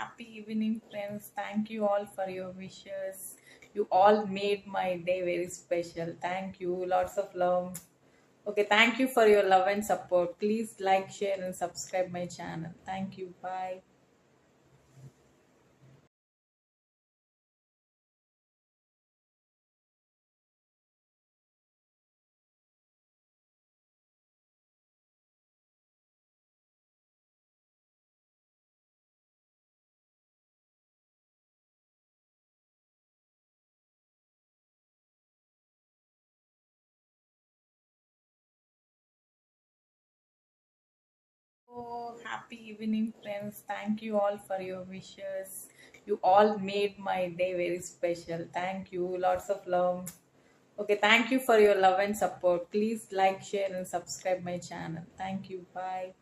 happy evening, friends. Thank you all for your wishes. You all made my day very special. Thank you. Lots of love. Okay, thank you for your love and support. Please like, share, and subscribe my channel. Thank you. Bye. Oh, happy evening, friends. Thank you all for your wishes. You all made my day very special. Thank you. Lots of love. Okay, thank you for your love and support. Please like, share, and subscribe my channel. Thank you. Bye.